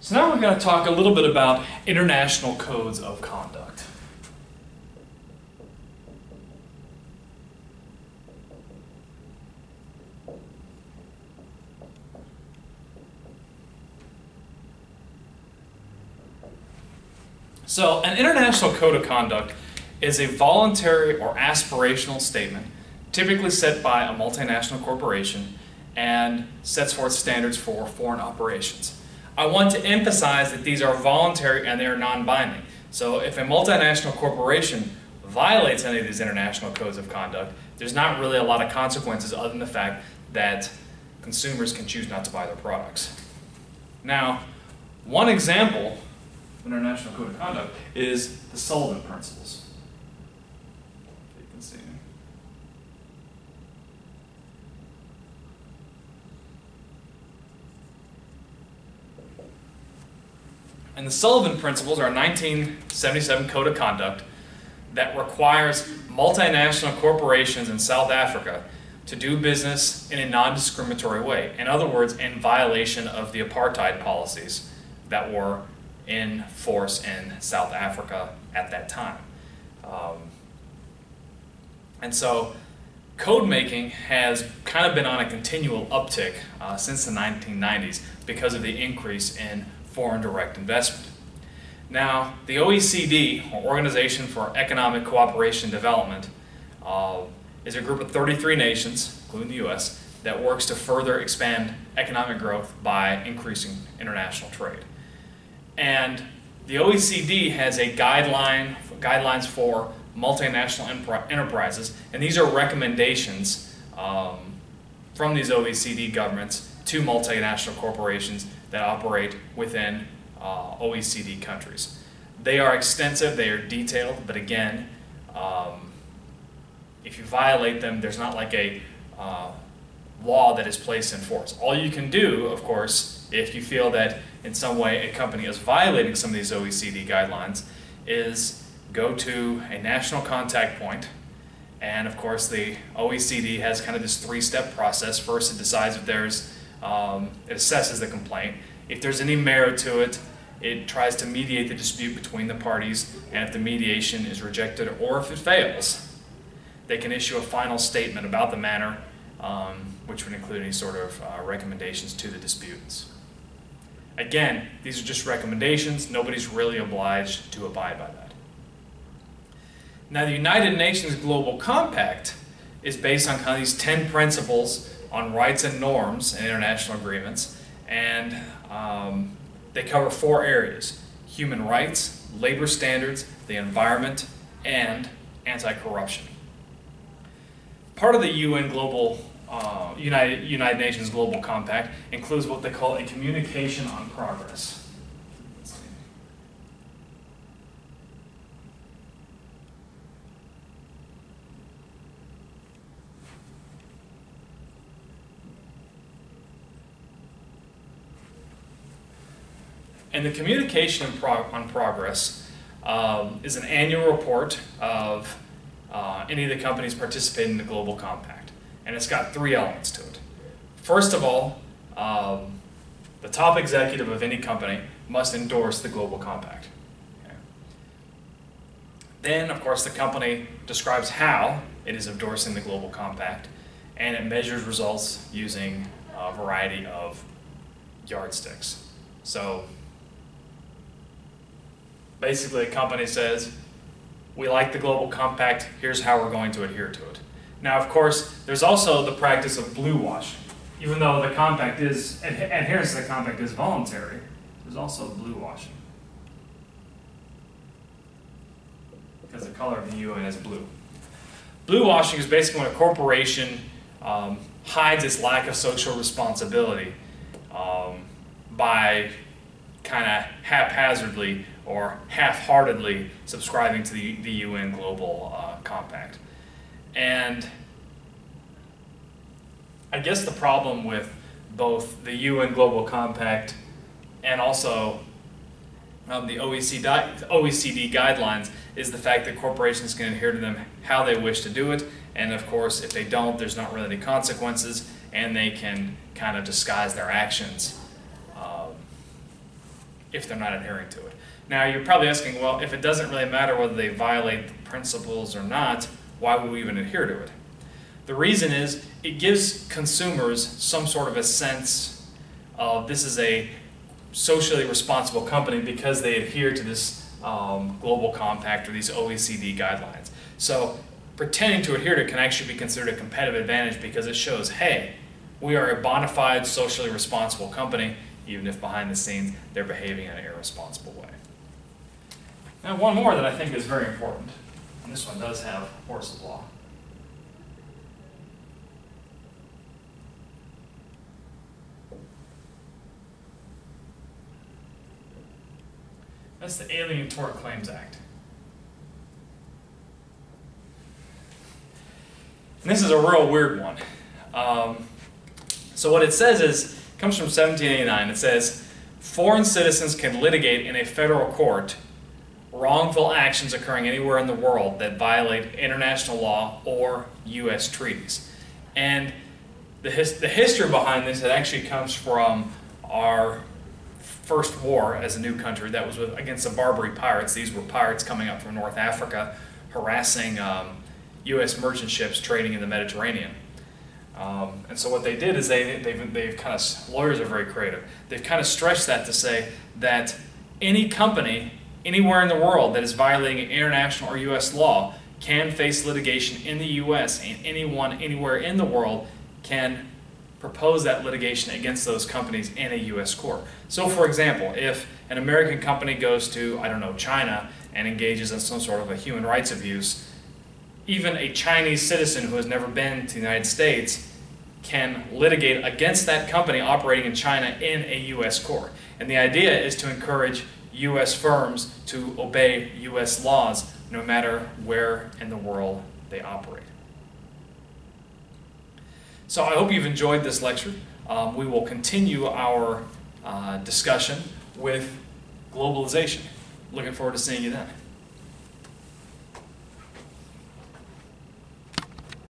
So now we're going to talk a little bit about international codes of conduct. So an international code of conduct is a voluntary or aspirational statement typically set by a multinational corporation and sets forth standards for foreign operations. I want to emphasize that these are voluntary and they are non-binding. So if a multinational corporation violates any of these international codes of conduct, there's not really a lot of consequences other than the fact that consumers can choose not to buy their products. Now, one example of international code of conduct is the Sullivan Principles. You can see. And the Sullivan Principles are a 1977 code of conduct that requires multinational corporations in South Africa to do business in a non-discriminatory way. In other words, in violation of the apartheid policies that were in force in South Africa at that time. And so code making has kind of been on a continual uptick since the 1990s because of the increase in foreign direct investment. Now, the OECD, or Organization for Economic Cooperation and Development, is a group of 33 nations, including the US, that works to further expand economic growth by increasing international trade. And the OECD has a guidelines for multinational enterprises, and these are recommendations from these OECD governments to multinational corporations that operate within OECD countries. They are extensive, they are detailed, but again, if you violate them, there's not like a law that is placed in force. All you can do, of course, if you feel that in some way a company is violating some of these OECD guidelines, is go to a national contact point. And of course, the OECD has kind of this three-step process. First, it decides if there's, it assesses the complaint. If there's any merit to it, it tries to mediate the dispute between the parties, and if the mediation is rejected or if it fails, they can issue a final statement about the matter, which would include any sort of recommendations to the disputants. Again, these are just recommendations. Nobody's really obliged to abide by that. Now, the United Nations Global Compact is based on kind of these 10 principles on rights and norms in international agreements, and they cover 4 areas: human rights, labor standards, the environment, and anti-corruption. Part of the United Nations Global Compact includes what they call a communication on progress. And the communication on progress is an annual report of any of the companies participating in the Global Compact. And it's got 3 elements to it. First of all, the top executive of any company must endorse the Global Compact. Okay. Then, of course, the company describes how it is endorsing the Global Compact, and it measures results using a variety of yardsticks. So, basically, a company says, we like the Global Compact, here's how we're going to adhere to it. Now, of course, there's also the practice of blue washing. Even though the compact is, adherence to the compact is voluntary, there's also blue washing. Because the color of the UN is blue. Blue washing is basically when a corporation hides its lack of social responsibility by kind of haphazardly or half-heartedly subscribing to the UN Global Compact. And I guess the problem with both the UN Global Compact and also the OECD guidelines is the fact that corporations can adhere to them how they wish to do it, and of course if they don't, there's not really any consequences, and they can kind of disguise their actions if they're not adhering to it. Now, you're probably asking, well, if it doesn't really matter whether they violate the principles or not, why would we even adhere to it? The reason is it gives consumers some sort of a sense of this is a socially responsible company because they adhere to this global compact or these OECD guidelines. So pretending to adhere to it can actually be considered a competitive advantage because it shows, hey, we are a bona fide socially responsible company, even if behind the scenes they're behaving in an irresponsible way. Now, one more that I think is very important, and this one does have force of law. That's the Alien Tort Claims Act. And this is a real weird one. So what it says is, it comes from 1789, it says, foreign citizens can litigate in a federal court wrongful actions occurring anywhere in the world that violate international law or U.S. treaties. And the history behind this, it actually comes from our first war as a new country. That was against the Barbary pirates. These were pirates coming up from North Africa, harassing U.S. merchant ships trading in the Mediterranean. And so what they did is they've kind of, lawyers are very creative, they've kind of stretched that to say that any company anywhere in the world that is violating international or U.S. law can face litigation in the U.S., and anyone anywhere in the world can propose that litigation against those companies in a U.S. court. So for example, if an American company goes to, I don't know, China and engages in some sort of a human rights abuse, even a Chinese citizen who has never been to the United States can litigate against that company operating in China in a U.S. court. And the idea is to encourage U.S. firms to obey U.S. laws no matter where in the world they operate. So I hope you've enjoyed this lecture. We will continue our discussion with globalization. Looking forward to seeing you then.